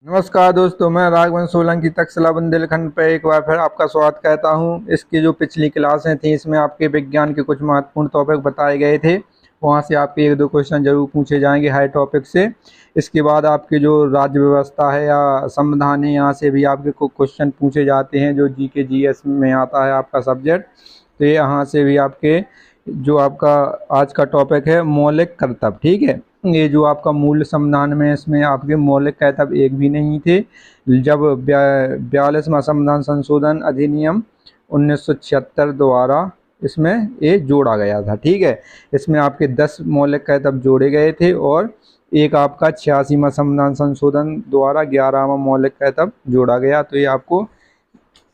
नमस्कार दोस्तों, मैं राघवन सोलंकी तक्षशिला बुंदेलखंड पर एक बार फिर आपका स्वागत करता हूं। इसकी जो पिछली क्लासें थी इसमें आपके विज्ञान के कुछ महत्वपूर्ण टॉपिक बताए गए थे। वहां से आपके एक दो क्वेश्चन जरूर पूछे जाएंगे हर टॉपिक से। इसके बाद आपकी जो राज्य व्यवस्था है या संविधान है, यहाँ से भी आपके कुछ क्वेश्चन पूछे जाते हैं जो जी के जीएस में आता है आपका सब्जेक्ट। तो यहाँ से भी आपके जो आपका आज का टॉपिक है मौलिक कर्तव्य, ठीक है। ये जो आपका मूल संविधान में इसमें आपके मौलिक कर्तव्य एक भी नहीं थे। जब 42वां संविधान संशोधन अधिनियम 1976 द्वारा इसमें ये जोड़ा गया था, ठीक है। इसमें आपके 10 मौलिक कर्तव्य जोड़े गए थे और एक आपका 86वां संविधान संशोधन द्वारा 11वां मौलिक कर्तव्य जोड़ा गया। तो ये आपको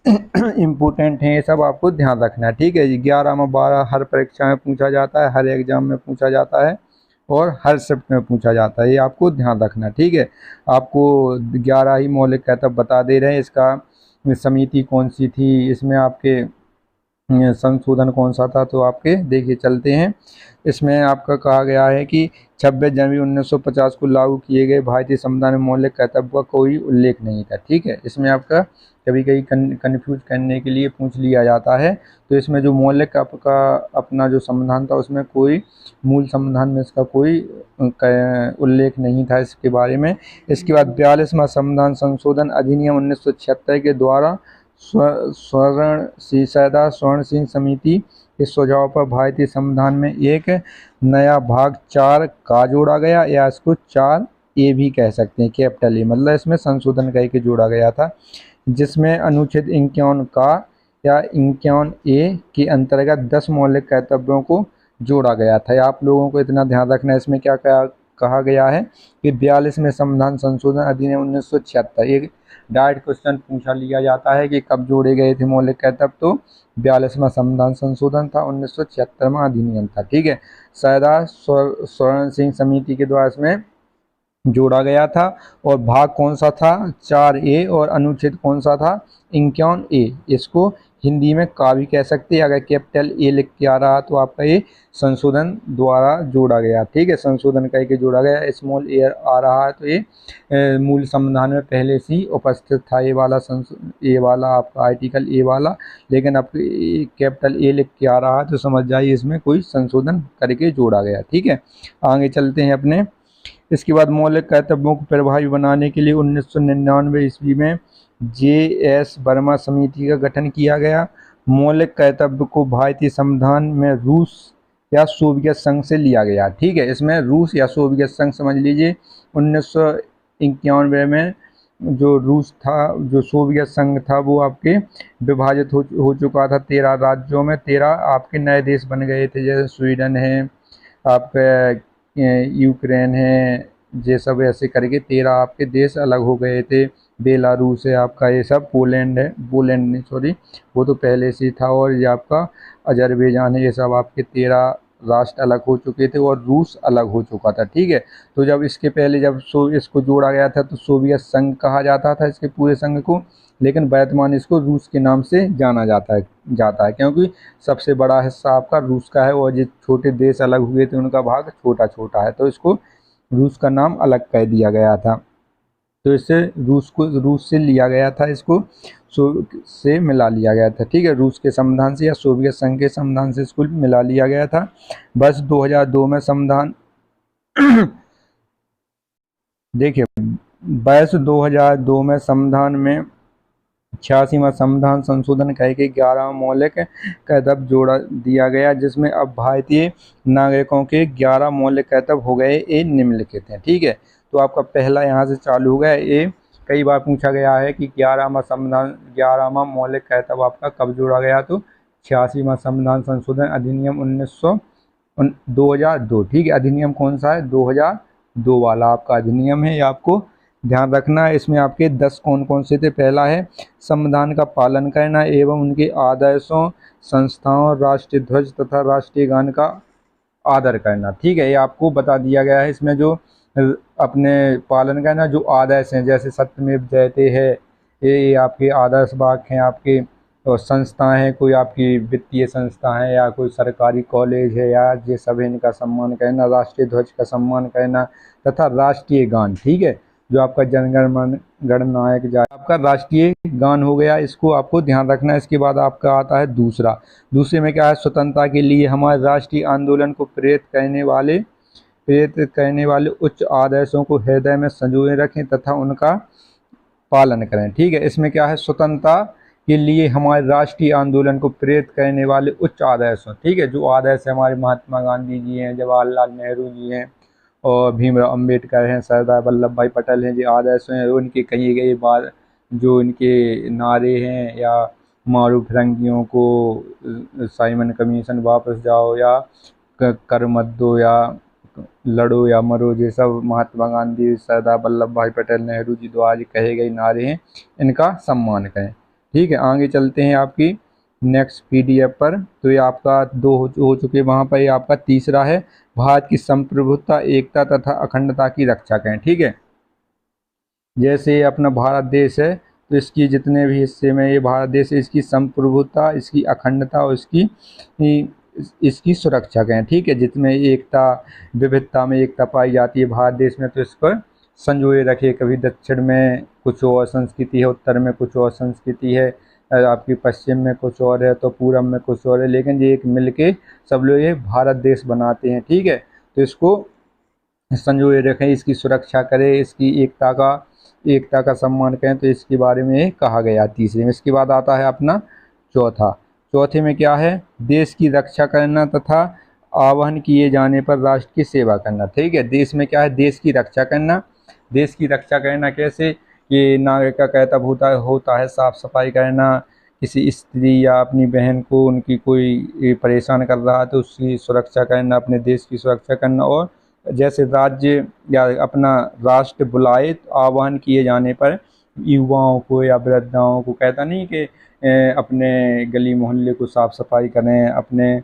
इम्पोर्टेंट है, ये सब आपको ध्यान रखना है, ठीक है जी। 11 में 12 हर परीक्षा में पूछा जाता है, हर एग्जाम में पूछा जाता है और हर शिफ्ट में पूछा जाता है, ये आपको ध्यान रखना, ठीक है। आपको 11 ही मौलिक कर्तव्य बता दे रहे हैं। इसका समिति कौन सी थी, इसमें आपके संशोधन कौन सा था, तो आपके देखिए चलते हैं। इसमें आपका कहा गया है कि 26 जनवरी 1950 को लागू किए गए भारतीय संविधान में मौलिक कर्तव्य का कोई उल्लेख नहीं था, ठीक है। इसमें आपका कभी कभी कन्फ्यूज करने के लिए पूछ लिया जाता है। तो इसमें जो मौलिक आपका अपना जो संविधान था उसमें कोई मूल संविधान में इसका कोई उल्लेख नहीं था इसके बारे में। इसके बाद 42वां संविधान संशोधन अधिनियम 1976 के द्वारा स्वर्ण सिंह समिति के सुझाव पर भारतीय संविधान में एक नया भाग 4 का जोड़ा गया, या इसको 4A भी कह सकते हैं, कैपिटल ए, मतलब इसमें संशोधन करके जोड़ा गया था, जिसमें अनुच्छेद 51 का या 51A के अंतर्गत 10 मौलिक कर्तव्यों को जोड़ा गया था। आप लोगों को इतना ध्यान रखना है, इसमें क्या कहा गया है कि 42वें संविधान संशोधन अधिनियम 1976, एक डायरेक्ट क्वेश्चन पूछा लिया जाता है कि कब जोड़े गए थे मौलिक कर्तव्य, तो 42वां संविधान संशोधन था, 1976वां अधिनियम था, ठीक है। सरदार स्वर्ण सिंह समिति के द्वारा इसमें जोड़ा गया था। और भाग कौन सा था, 4A, और अनुच्छेद कौन सा था, 51A। इसको हिंदी में का भी कह सकते हैं, अगर कैपिटल ए लिख के आ रहा तो आपका ये संशोधन द्वारा जोड़ा गया, ठीक है, संशोधन करके जोड़ा गया। स्मॉल ए आ रहा है तो ये मूल संविधान में पहले से ही उपस्थित था, ए वाला आपका आर्टिकल ए वाला, लेकिन अब कैपिटल ए लिख के आ रहा है तो समझ जाइए इसमें कोई संशोधन करके जोड़ा गया, ठीक है। आगे चलते हैं अपने। इसके बाद मौलिक कर्तव्यों को प्रभावी बनाने के लिए 1999 ईस्वी में JS वर्मा समिति का गठन किया गया। मौलिक कर्तव्य को भारतीय संविधान में रूस या सोवियत संघ से लिया गया, ठीक है। इसमें रूस या सोवियत संघ समझ लीजिए। 1991 में जो रूस था, जो सोवियत संघ था, वो आपके विभाजित हो चुका था 13 राज्यों में। 13 आपके नए देश बन गए थे, जैसे स्वीडन है, आपका यूक्रेन है, ये सब ऐसे करके 13 आपके देश अलग हो गए थे। बेलारूस है आपका, ये सब पोलैंड है, पोलैंड नहीं सॉरी, वो तो पहले से था। और ये आपका अजरबैजान है, ये सब आपके 13 राष्ट्र अलग हो चुके थे और रूस अलग हो चुका था, ठीक है। तो जब इसके पहले जब इसको जोड़ा गया था तो सोवियत संघ कहा जाता था इसके पूरे संघ को, लेकिन वर्तमान इसको रूस के नाम से जाना जाता है, क्योंकि सबसे बड़ा हिस्सा आपका रूस का है और जो छोटे देश अलग हुए थे उनका भाग छोटा छोटा है, तो इसको रूस का नाम अलग कर दिया गया था। तो इससे रूस से लिया गया था, इसको से मिला लिया गया था, ठीक है। रूस के संविधान से या सोवियत संघ के संविधान से इसको मिला लिया गया था। बस 2002 में संविधान देखिए, वर्ष 2002 में संविधान में 86वां संविधान संशोधन करके 11 मौलिक कर्तव्य जोड़ा दिया गया, जिसमें अब भारतीय नागरिकों के 11 मौलिक कर्तव्य हो गए, ये निम्नलिखित हैं, ठीक है। तो आपका पहला यहाँ से चालू हो गया। ये कई बार पूछा गया है कि 11वां मौलिक कर्तव्य आपका कब जोड़ा गया, तो 86वां संविधान संशोधन अधिनियम 2002, ठीक है। अधिनियम कौन सा है, 2002 वाला आपका अधिनियम है, ये आपको ध्यान रखना है। इसमें आपके 10 कौन कौन से थे। पहला है संविधान का पालन करना एवं उनके आदर्शों, संस्थाओं, राष्ट्रीय ध्वज तथा राष्ट्रीय गान का आदर करना, ठीक है, ये आपको बता दिया गया है। इसमें जो अपने पालन करना, जो आदर्श हैं, जैसे सत्यमेव जयते है, ये आपके आदर्श वाक्य हैं आपके। और संस्थाएं हैं, कोई आपकी वित्तीय संस्था है या कोई सरकारी कॉलेज है, या ये सब इनका सम्मान करना, राष्ट्रीय ध्वज का सम्मान करना तथा राष्ट्रीय गान, ठीक है, जो आपका जनगण मन गणनायक जाय आपका राष्ट्रीय गान हो गया, इसको आपको ध्यान रखना है। इसके बाद आपका आता है दूसरे में क्या है, स्वतंत्रता के लिए हमारे राष्ट्रीय आंदोलन को प्रेरित करने वाले उच्च आदर्शों को हृदय में संजोए रखें तथा उनका पालन करें। ठीक है, इसमें क्या है, स्वतंत्रता के लिए हमारे राष्ट्रीय आंदोलन को प्रेरित करने वाले उच्च आदर्शों, ठीक है, जो आदर्श हमारे महात्मा गांधी जी हैं, जवाहरलाल नेहरू जी हैं और भीमराव अंबेडकर हैं, सरदार वल्लभ भाई पटेल हैं, जो आदर्श हैं उनके कही गई बात, जो इनके नारे हैं, या मारो फिरंगियों को, साइमन कमीशन वापस जाओ, या कर मत दो, या लड़ो या मरो, ये सब महात्मा गांधी, सरदार वल्लभ भाई पटेल, नेहरू जी द्वारा कहे गए नारे हैं, इनका सम्मान करें। ठीक है, आगे चलते हैं आपकी नेक्स्ट पीडीएफ पर। तो ये आपका 2 हो चुके, वहाँ पर ये आपका तीसरा है, भारत की संप्रभुता, एकता तथा अखंडता की रक्षा करें। ठीक है, जैसे अपना भारत देश है तो इसकी जितने भी हिस्से में ये भारत देश है, इसकी संप्रभुता, इसकी अखंडता और इसकी सुरक्षा करें। ठीक है, जितने एकता, विविधता में एकता पाई जाती है भारत देश में, तो इसको संजोए रखे। कभी दक्षिण में कुछ और संस्कृति है, उत्तर में कुछ और संस्कृति है, आपकी पश्चिम में कुछ और है, तो पूरब में कुछ और है, लेकिन ये एक मिलके सब लोग ये भारत देश बनाते हैं। ठीक है, तो इसको संजोए रखें, इसकी सुरक्षा करें, इसकी एकता का सम्मान करें, तो इसके बारे में कहा गया तीसरे में। इसके बाद आता है अपना चौथे में क्या है, देश की रक्षा करना तथा आह्वान किए जाने पर राष्ट्र की सेवा करना। ठीक है, देश में क्या है, देश की रक्षा करना। देश की रक्षा करना कैसे, कि नागरिक का कर्तव्य होता है साफ सफाई करना, किसी स्त्री या अपनी बहन को उनकी कोई परेशान कर रहा है तो उसकी सुरक्षा करना, अपने देश की सुरक्षा करना, और जैसे राज्य या अपना राष्ट्र बुलाए तो आह्वान किए जाने पर युवाओं को या वृद्धाओं को, कहता नहीं कि अपने गली मोहल्ले को साफ सफाई करें, अपने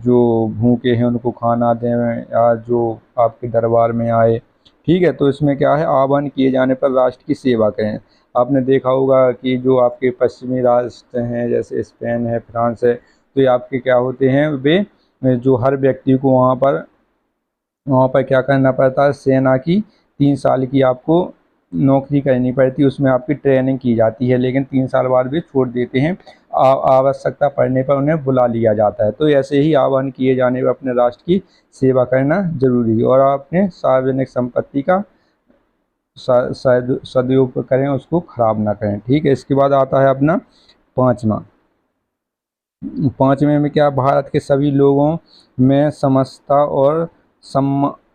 जो भूखे हैं उनको खाना दें, या जो आपके दरबार में आए। ठीक है, तो इसमें क्या है, आह्वान किए जाने पर राष्ट्र की सेवा करें। आपने देखा होगा कि जो आपके पश्चिमी राष्ट्र हैं, जैसे स्पेन है, फ्रांस है, तो ये आपके क्या होते हैं, वे जो हर व्यक्ति को वहाँ पर क्या करना पड़ता है, सेना की 3 साल की आपको नौकरी करनी पड़ती है, उसमें आपकी ट्रेनिंग की जाती है, लेकिन 3 साल बाद भी छोड़ देते हैं, आवश्यकता पड़ने पर उन्हें बुला लिया जाता है। तो ऐसे ही आह्वान किए जाने पर अपने राष्ट्र की सेवा करना जरूरी है, और अपने सार्वजनिक संपत्ति का सदुपयोग करें, उसको खराब ना करें। ठीक है, इसके बाद आता है अपना पाँचवें में क्या, भारत के सभी लोगों में समता और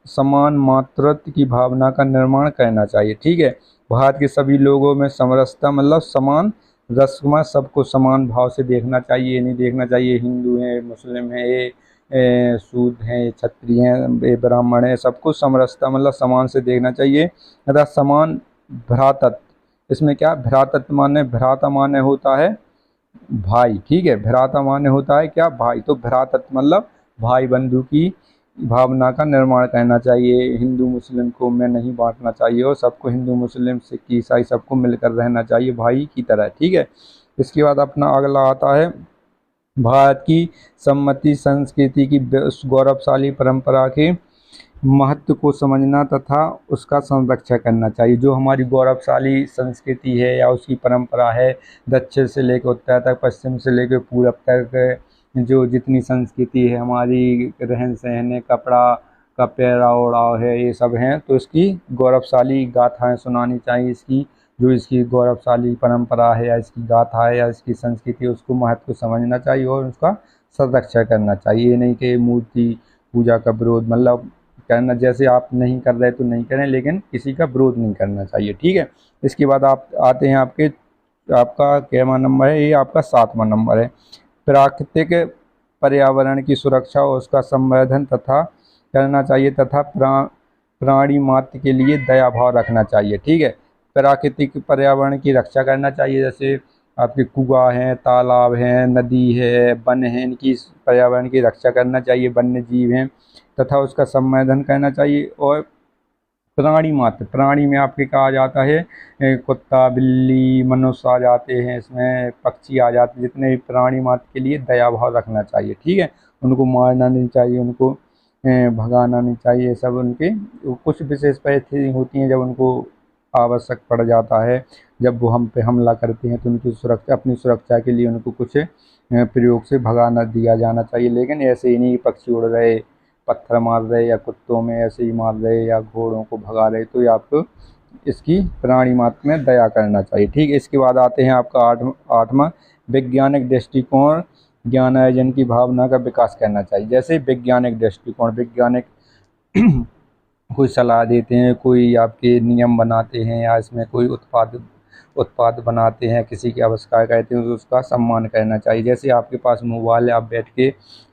समान मातृत्व की भावना का निर्माण करना चाहिए। ठीक है, भारत के सभी लोगों में समरसता मतलब समान रस्म, सबको समान भाव से देखना चाहिए। ये नहीं देखना चाहिए हिंदू हैं, मुस्लिम हैं, ये सूद हैं, ये क्षत्रिय हैं, ये ब्राह्मण हैं, सबको समरसता मतलब समान से देखना चाहिए तथा समान भ्रातृत्व। इसमें क्या, भ्राता माने होता है भाई। ठीक है, भ्राता माने होता है क्या, भाई। तो भ्रातृत्व मतलब भाई बंधु की भावना का निर्माण करना चाहिए। हिंदू मुस्लिम को में नहीं बांटना चाहिए, और सबको, हिंदू मुस्लिम सिख ईसाई सबको मिलकर रहना चाहिए भाई की तरह। ठीक है, इसके बाद अपना अगला आता है, भारत की सम्मति संस्कृति की गौरवशाली परंपरा के महत्व को समझना तथा उसका संरक्षण करना चाहिए। जो हमारी गौरवशाली संस्कृति है या उसकी परंपरा है, दक्षिण से लेकर उत्तर तक, पश्चिम से लेकर पूरब तक, जो जितनी संस्कृति है हमारी, रहन सहन है, कपड़ा का पहराव ओढ़ाव है, ये सब हैं, तो इसकी गौरवशाली गाथाएं सुनानी चाहिए। इसकी जो इसकी गौरवशाली परंपरा है या इसकी गाथा है या इसकी संस्कृति है, उसको महत्व को समझना चाहिए और उसका संरक्षण करना चाहिए। ये नहीं कि मूर्ति पूजा का विरोध मतलब करना, जैसे आप नहीं कर रहे तो नहीं करें, लेकिन किसी का विरोध नहीं करना चाहिए। ठीक है, इसके बाद आप आते हैं आपका केवा नंबर है, ये आपका 7वां नंबर है, प्राकृतिक पर्यावरण की सुरक्षा और उसका संवर्धन तथा करना चाहिए तथा प्राणी मात्र के लिए दया भाव रखना चाहिए। ठीक है, प्राकृतिक पर्यावरण की रक्षा करना चाहिए, जैसे आपके कुआं हैं, तालाब हैं, नदी है, वन है, इनकी पर्यावरण की रक्षा करना चाहिए, वन्य जीव हैं, तथा उसका संवर्धन करना चाहिए। और प्राणी में आपके कहा जाता है, कुत्ता, बिल्ली, मनुष्य आ जाते हैं, इसमें पक्षी आ जाते हैं, जितने भी प्राणी मात्र के लिए दया भाव रखना चाहिए। ठीक है, उनको मारना नहीं चाहिए, उनको भगाना नहीं चाहिए। सब उनके कुछ विशेष परिस्थिति होती हैं जब उनको आवश्यक पड़ जाता है। जब वो हम पे हमला करते हैं तो उनकी सुरक्षा, अपनी सुरक्षा के लिए उनको कुछ प्रयोग से भगा न दिया जाना चाहिए। लेकिन ऐसे ही नहीं पक्षी उड़ रहे, पत्थर मार रहे या कुत्तों में ऐसे ही मार रहे या घोड़ों को भगा रहे, तो ये आपको इसकी प्राणी मात्र में दया करना चाहिए। ठीक है, इसके बाद आते हैं आपका आठवां वैज्ञानिक दृष्टिकोण, ज्ञान अर्जन की भावना का विकास करना चाहिए। जैसे वैज्ञानिक दृष्टिकोण, वैज्ञानिक कोई सलाह देते हैं, कोई आपके नियम बनाते हैं या इसमें कोई उत्पाद बनाते हैं, किसी की आविष्कार करते हैं, तो उसका सम्मान करना चाहिए। जैसे आपके पास मोबाइल है, आप बैठ के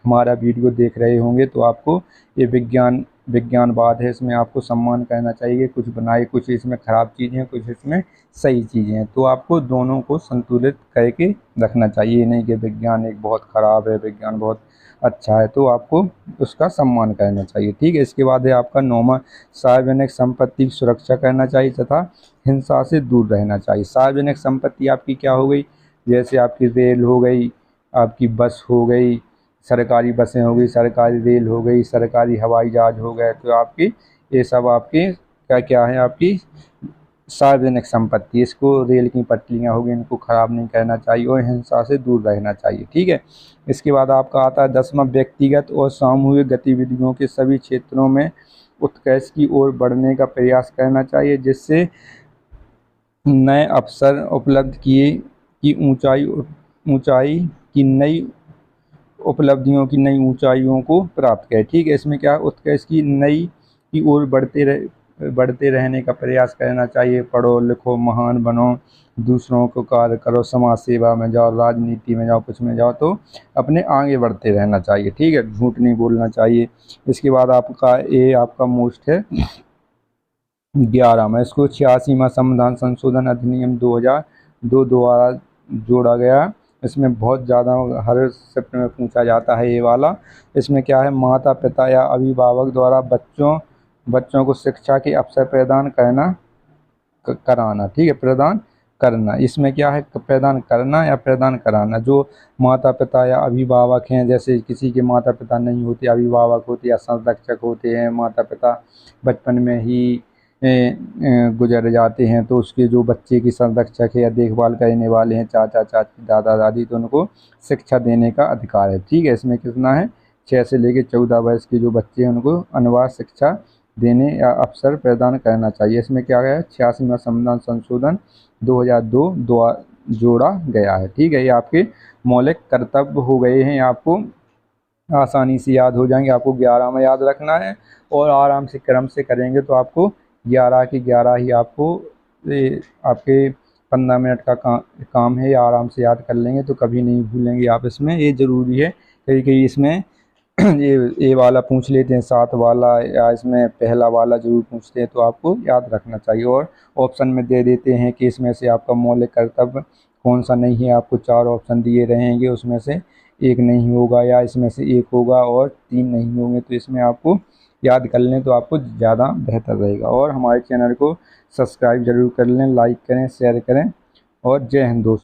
हमारा वीडियो देख रहे होंगे, तो आपको ये विज्ञानवाद है, इसमें आपको सम्मान करना चाहिए। कुछ बनाए, कुछ इसमें ख़राब चीज़ें हैं, कुछ इसमें सही चीज़ें हैं, तो आपको दोनों को संतुलित करके रखना चाहिए। नहीं कि विज्ञान एक बहुत ख़राब है, विज्ञान बहुत अच्छा है, तो आपको उसका सम्मान करना चाहिए। ठीक है, इसके बाद है आपका 9वां सार्वजनिक संपत्ति की सुरक्षा करना चाहिए तथा हिंसा से दूर रहना चाहिए। सार्वजनिक संपत्ति आपकी क्या हो गई, जैसे आपकी रेल हो गई, आपकी बस हो गई, सरकारी बसें हो गई, सरकारी रेल हो गई, सरकारी हवाई जहाज हो गए, तो आपकी ये सब आपकी क्या क्या है, आपकी सार्वजनिक संपत्ति। इसको रेल की पटरियाँ हो गई, इनको ख़राब नहीं करना चाहिए और हिंसा से दूर रहना चाहिए। ठीक है, इसके बाद आपका आता है 10वां व्यक्तिगत और सामूहिक गतिविधियों के सभी क्षेत्रों में उत्कर्ष की ओर बढ़ने का प्रयास करना चाहिए, जिससे नए अवसर उपलब्ध किए की ऊंचाई की नई उपलब्धियों की नई ऊंचाइयों को प्राप्त करें। ठीक है, इसमें क्या उत्कर्ष की नई की ओर बढ़ते रहने का प्रयास करना चाहिए। पढ़ो लिखो, महान बनो, दूसरों को कार्य करो, समाज सेवा में जाओ, राजनीति में जाओ, कुछ में जाओ, तो अपने आगे बढ़ते रहना चाहिए। ठीक है, झूठ नहीं बोलना चाहिए। इसके बाद आपका ये आपका मोस्ट है 11 में, इसको 86वां संविधान संशोधन अधिनियम 2002 द्वारा जोड़ा गया। इसमें बहुत ज़्यादा हर शिफ्ट में पूछा जाता है ये वाला। इसमें क्या है, माता पिता या अभिभावक द्वारा बच्चों को शिक्षा के अवसर प्रदान कराना। ठीक है, प्रदान करना, इसमें क्या है, प्रदान करना या प्रदान कराना। जो माता पिता या अभिभावक हैं, जैसे किसी के माता पिता नहीं होते, अभिभावक होते या संरक्षक होते हैं, माता पिता बचपन में ही गुजर जाते हैं, तो उसके जो बच्चे की संरक्षक है या देखभाल करने वाले हैं, चाचा चाची दादा दादी, तो उनको शिक्षा देने का अधिकार है। ठीक है, इसमें कितना है, 6 से लेकर 14 वर्ष के जो बच्चे हैं उनको अनिवार्य शिक्षा देने या अवसर प्रदान करना चाहिए। इसमें क्या है, 86वां संविधान संशोधन 2002 द्वारा जोड़ा गया है। ठीक है, ये आपके मौलिक कर्तव्य हो गए हैं, आपको आसानी से याद हो जाएंगे। आपको 11 में याद रखना है और आराम से क्रम से करेंगे तो आपको 11 की 11 ही आपको आपके 15 मिनट का काम है, आराम से याद कर लेंगे तो कभी नहीं भूलेंगे आप। इसमें ये ज़रूरी है, कहीं कहीं इसमें ये वाला पूछ लेते हैं 7 वाला, या इसमें पहला वाला ज़रूर पूछते हैं, तो आपको याद रखना चाहिए। और ऑप्शन में दे देते हैं कि इसमें से आपका मौलिक कर्तव्य कौन सा नहीं है, आपको 4 ऑप्शन दिए रहेंगे, उसमें से एक नहीं होगा या इसमें से एक होगा और 3 नहीं होंगे, तो इसमें आपको याद कर लें तो आपको ज़्यादा बेहतर रहेगा। और हमारे चैनल को सब्सक्राइब जरूर कर लें, लाइक करें, शेयर करें, और जय हिंद दोस्तों।